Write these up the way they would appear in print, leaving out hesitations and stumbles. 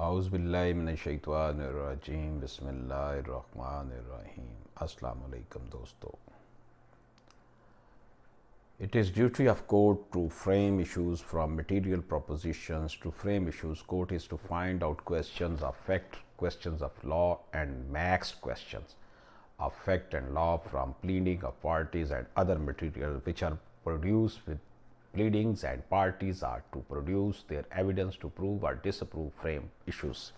औज़ुबिल्लाहि मिनश्शैतानिर्रजीम बिस्मिल्लाहिर्रहमानिर्रहीम। अस्सलाम वालेकुम दोस्तों। It is duty of court to frame issues from material propositions. To frame issues, court is to find out questions of fact, questions of law, and mixed questions of fact and law from pleading of parties and other material which are produced with pleadings, and parties are to produce their evidence to prove or disapprove frame issues.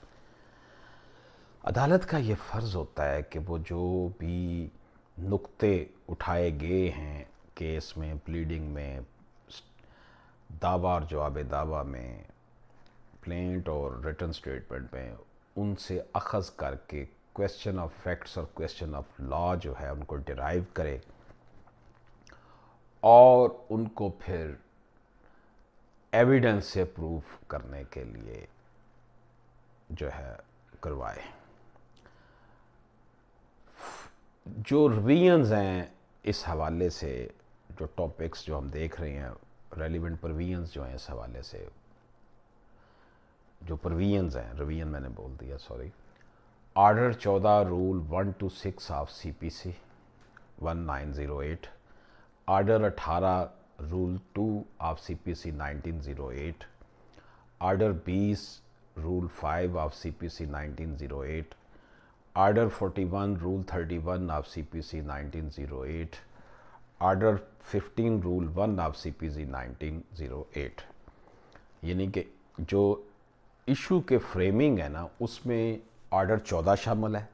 अदालत का ये फ़र्ज़ होता है कि वो जो भी नुक्ते उठाए गए हैं केस में, प्लीडिंग में, दावा और जवाब दावा में, प्लेंट और रिटन स्टेटमेंट में, उनसे अखज़ करके क्वेश्चन ऑफ फैक्ट्स और क्वेश्चन ऑफ लॉ जो है उनको डिराइव करे और उनको फिर एविडेंस से प्रूफ करने के लिए जो है करवाए। जो रिवीजन्स हैं इस हवाले से, जो टॉपिक्स जो हम देख रहे हैं, रेलिवेंट प्रोविजंस जो हैं इस हवाले से, जो प्रोविजंस हैं, रिवीजन मैंने बोल दिया, sorry. Order 14 rule 1 to 6 of CPC 1908, order 18 rule 2 of CPC 1908, order 20 rule 5 of CPC 1908, order 41 rule 31 of CPC 1908, order 15 rule 1 of CPC 1908। यानी कि जो इशू के फ्रेमिंग है ना, उसमें ऑर्डर 14 शामिल है,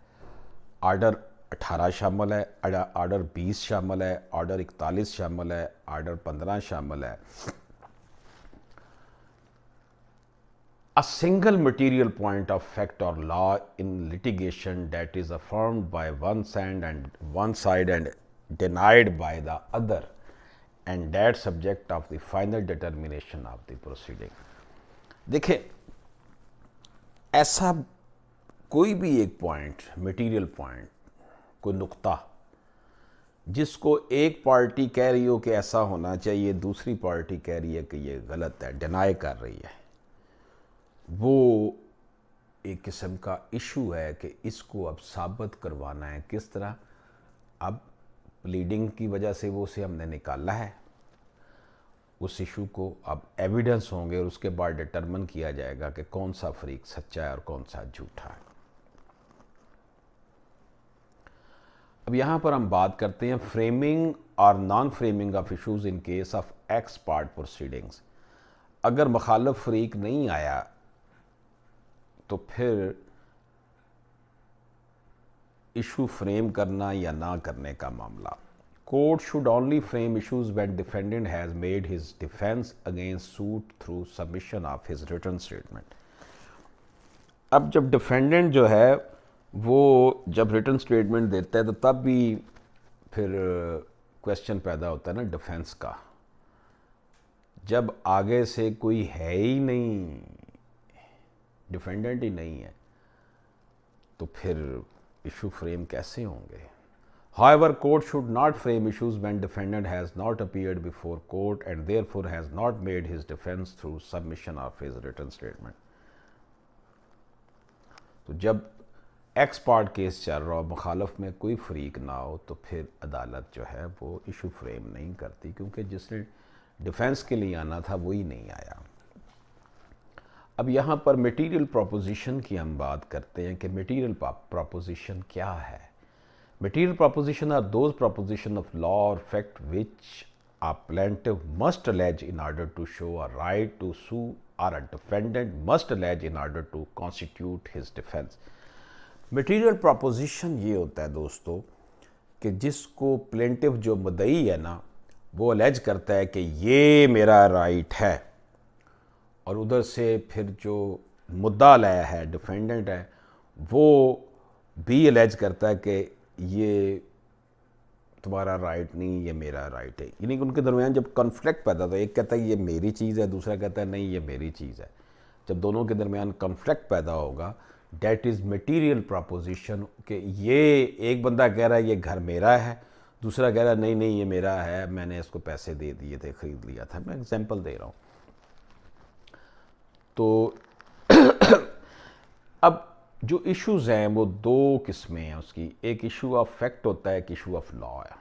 ऑर्डर 18 शामिल है, ऑर्डर 20 शामिल है, ऑर्डर 41 शामिल है, ऑर्डर 15 शामिल है। A single material point of fact or law in litigation that is affirmed by one side and denied by the other, and that subject of the final determination of the proceeding। देखिए, ऐसा कोई भी एक point, material point, कोई नुक्ता जिसको एक party कह रही हो कि ऐसा होना चाहिए, दूसरी पार्टी कह रही है कि ये गलत है, डिनाई कर रही है, वो एक किस्म का इशू है कि इसको अब साबित करवाना है किस तरह। अब प्लीडिंग की वजह से वो उसे हमने निकाला है, उस इशू को अब एविडेंस होंगे और उसके बाद डिटरमिन किया जाएगा कि कौन सा फरीक सच्चा है और कौन सा झूठा है। अब यहाँ पर हम बात करते हैं फ्रेमिंग और non framing of issues in case of x part proceedings. अगर मुखालिफ फरीक नहीं आया तो फिर इशू फ्रेम करना या ना करने का मामला। Court should only frame issues when defendant has made his defence against suit through submission of his written statement. अब जब डिफेंडेंट जो है वो जब रिटन स्टेटमेंट देता है तो तब भी फिर क्वेश्चन पैदा होता है ना डिफेंस का। जब आगे से कोई है ही नहीं, डिफेंडेंट ही नहीं है, तो फिर इशू फ्रेम कैसे होंगे। However, court should not frame issues when defendant has not appeared before court and therefore has not made his defense through submission of his written statement। तो जब एक्स पार्ट केस चल रहा हो, मुखालफ में कोई फरीक ना हो, तो फिर अदालत जो है वो इशू फ्रेम नहीं करती, क्योंकि जिसने डिफेंस के लिए आना था वही नहीं आया। अब यहाँ पर मटेरियल प्रोपोजिशन की हम बात करते हैं कि मटेरियल प्रोपोजिशन क्या है। Material proposition are those proposition of law और fact which a plaintiff must allege in order to show a right to sue or a defendant must allege in order to constitute his defense। Material proposition ये होता है दोस्तों कि जिसको plaintiff जो मुद्दई है ना, वो अलेज करता है कि ये मेरा राइट है, और उधर से फिर जो मुद्दा लाया है, डिफेंडेंट है, वो भी अलेज करता है कि ये तुम्हारा राइट नहीं, ये मेरा राइट है। यानी कि उनके दरमियान जब कॉन्फ्लिक्ट पैदा होता है, एक कहता है ये मेरी चीज़ है, दूसरा कहता है नहीं ये मेरी चीज़ है, जब दोनों के दरमियान कॉन्फ्लिक्ट पैदा होगा, डेट इज़ मटीरियल प्रपोजिशन। कि ये एक बंदा कह रहा है ये घर मेरा है, दूसरा कह रहा है नहीं नहीं ये मेरा है, मैंने इसको पैसे दे दिए थे, ख़रीद लिया था। मैं एग्जांपल दे रहा हूँ। तो जो इश्यूज़ हैं वो दो किस्में हैं उसकी, एक इशू ऑफ फैक्ट होता है, एक इशू ऑफ लॉ है,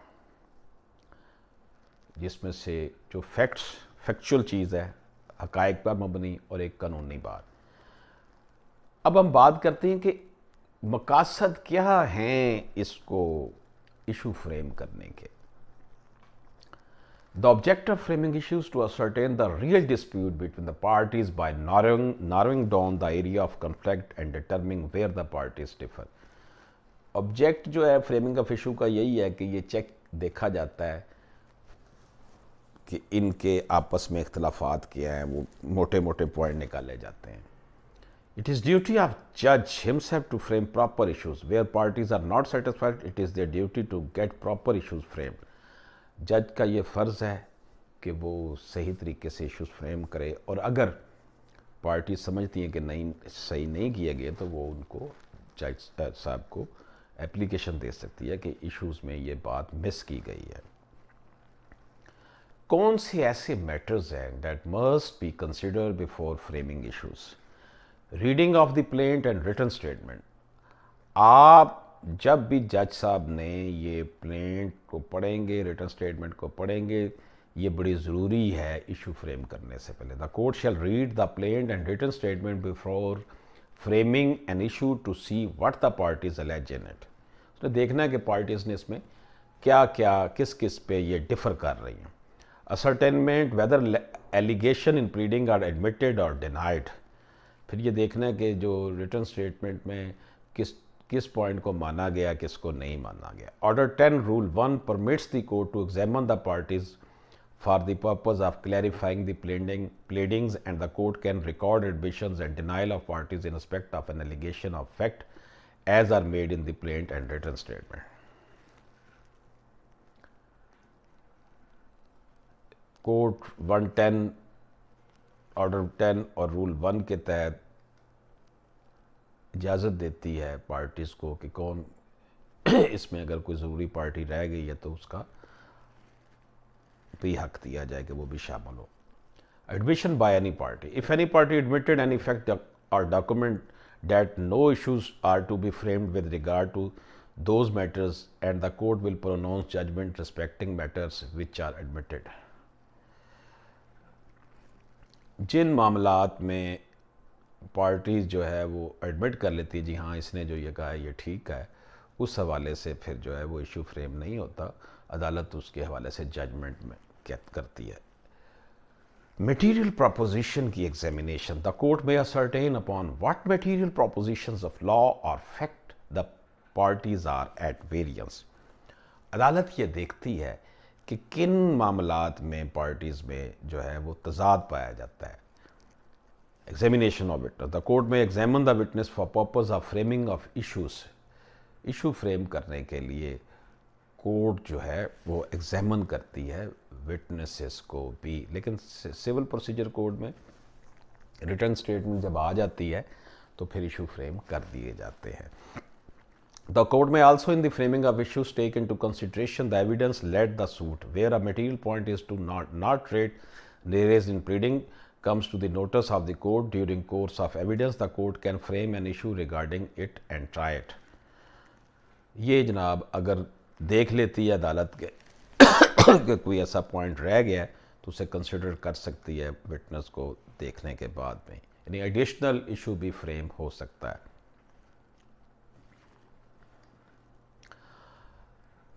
जिसमें से जो फैक्चुअल चीज़ है, हकायक पर मबनी, और एक कानूनी बात। अब हम बात करते हैं कि मकासद क्या हैं इसको इशू फ्रेम करने के। The object of framing issues to ascertain the real dispute between the parties by narrowing down the area of conflict and determining where the parties differ. Object जो है फ्रेमिंग ऑफ इशू का यही है कि ये check देखा जाता है कि इनके आपस में इख्तलाफात क्या हैं, वो मोटे मोटे पॉइंट निकाले जाते हैं। It is duty of judge himself to frame proper issues. Where parties are not satisfied, it is their duty to get proper issues framed. जज का ये फ़र्ज़ है कि वो सही तरीके से इश्यूज़ फ्रेम करे, और अगर पार्टी समझती हैं कि नहीं, सही नहीं किए गए, तो वो उनको जज साहब को एप्लीकेशन दे सकती है कि इश्यूज़ में ये बात मिस की गई है। कौन से ऐसे मैटर्स हैं that must be considered before framing issues? Reading of the plaint and written statement. आप जब भी जज साहब ने ये प्लेंट को पढ़ेंगे, रिटन स्टेटमेंट को पढ़ेंगे, ये बड़ी ज़रूरी है इशू फ्रेम करने से पहले। The court shall read the plaint and written statement before framing an issue to see what the parties allege in it. उसने देखना है कि पार्टीज ने इसमें क्या क्या, किस किस पे ये डिफ़र कर रही हैं। Ascertainment whether allegation in pleading are admitted और डिनाइड। फिर ये देखना है कि जो रिटर्न स्टेटमेंट में किस पॉइंट को माना गया, किसको नहीं माना गया। Order 10 rule 1 permits the court to examine the parties for the purpose of clarifying the pleadings and the court can record admissions and denial of parties in respect of an allegation of fact as are made in the plaint and written statement. Court 110 order 10 और rule 1 के तहत इजाज़त देती है parties को कि कौन इसमें अगर कोई ज़रूरी पार्टी रह गई है तो उसका भी हक दिया जाए कि वो भी शामिल हो। Admission by any party. If any party admitted any fact और document that no issues are to be framed with regard to those matters and the court will pronounce judgment respecting matters which are admitted. जिन मामलात में parties जो है वो admit कर लेती है, जी हाँ इसने जो ये कहा है ये ठीक है, उस हवाले से फिर जो है वो इशू फ्रेम नहीं होता, अदालत उसके हवाले से जजमेंट में क्या करती है। मटीरियल प्रोपोजिशन की examination. The court may ascertain upon what material propositions of law और fact the parties are at variance. अदालत ये देखती है कि किन मामलात में पार्टीज़ में जो है वो तजाद पाया जाता है। Examination of witness. The court may examine the witness for purpose of framing of issues. Issue frame करने के लिए कोर्ट जो है वो एग्जामिन करती है विटनेसेस को भी, लेकिन सिविल प्रोसीजर कोड में रिटर्न स्टेटमेंट जब आ जाती है तो फिर इशू फ्रेम कर दिए जाते हैं। The court may also in the framing of issues take into consideration the evidence led the suit, where a material point is to not rate raised in pleading comes to the notice of the court during course of evidence, the court can frame an issue regarding it and try it. ये जनाब अगर देख लेती है अदालत के कि कोई ऐसा पॉइंट रह गया है तो उसे कंसिडर कर सकती है विटनेस को देखने के बाद में, यानी एडिशनल इशू भी फ्रेम हो सकता है।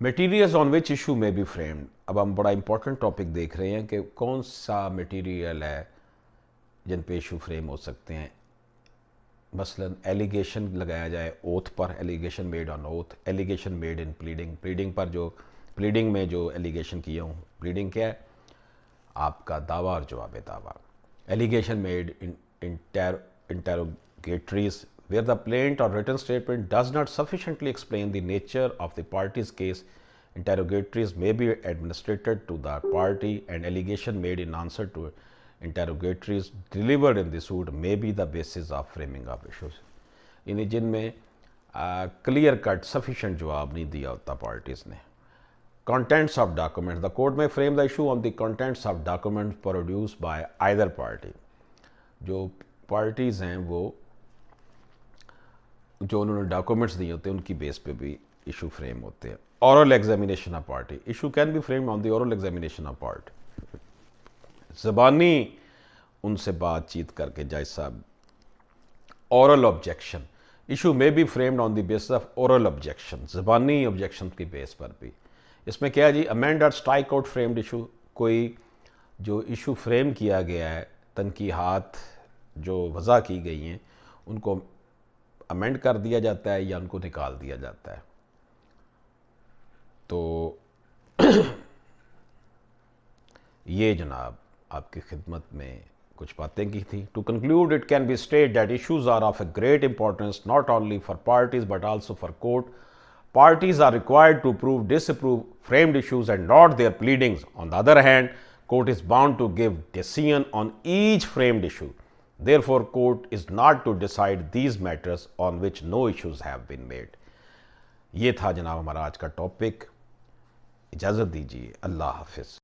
Materials on which issue may be framed. अब हम बड़ा इंपॉर्टेंट टॉपिक देख रहे हैं कि कौन सा मटीरियल है जिन पे इशू फ्रेम हो सकते हैं। मसलन एलिगेशन लगाया जाए ओथ पर, allegation made on oath, allegation made in pleading, pleading पर जो प्लीडिंग में जो एलिगेशन किया हूँ, प्लीडिंग क्या है, आपका दावा और जवाब दावा। Allegation made in interrogatories where the plaint or written statement does not sufficiently explain the nature of the party's case, interrogatories may be administered to the party and allegation made in answer to interrogatories delivered in the suit may be the basis of framing of issues. यानी जिनमें clear cut sufficient जवाब नहीं दिया होता parties ने। Contents of documents. The court may frame the issue on the contents of documents produced by either party. जो parties हैं वो जो उन्होंने डॉक्यूमेंट्स दिए होते हैं उनकी बेस पे भी इशू फ्रेम होते हैं। Oral examination of party, issue can be framed on the oral examination of party. ज़बानी उनसे बातचीत करके जज साहब, oral objection, issue may be framed on the basis of oral objection, ज़बानी ऑब्जेक्शन की बेस पर भी। इसमें क्या है जी, अमेंड और स्ट्राइक आउट फ्रेम्ड इशू, कोई जो इशू फ्रेम किया गया है, तनकीहात जो वज़ा की गई हैं उनको अमेंड कर दिया जाता है या उनको निकाल दिया जाता है। तो ये जनाब आपकी खिदमत में कुछ बातें की थी। To conclude, it can be state that issues are of a great importance not only for parties but also for court. Parties are required to prove, disapprove framed issues and not their pleadings. On the other hand, court is bound to give decision on each framed issue. Therefore, court is not to decide these matters on which no issues have been made. ये था जनाब हमारा आज का topic. इजाज़त दीजिए, अल्लाह हाफिज़।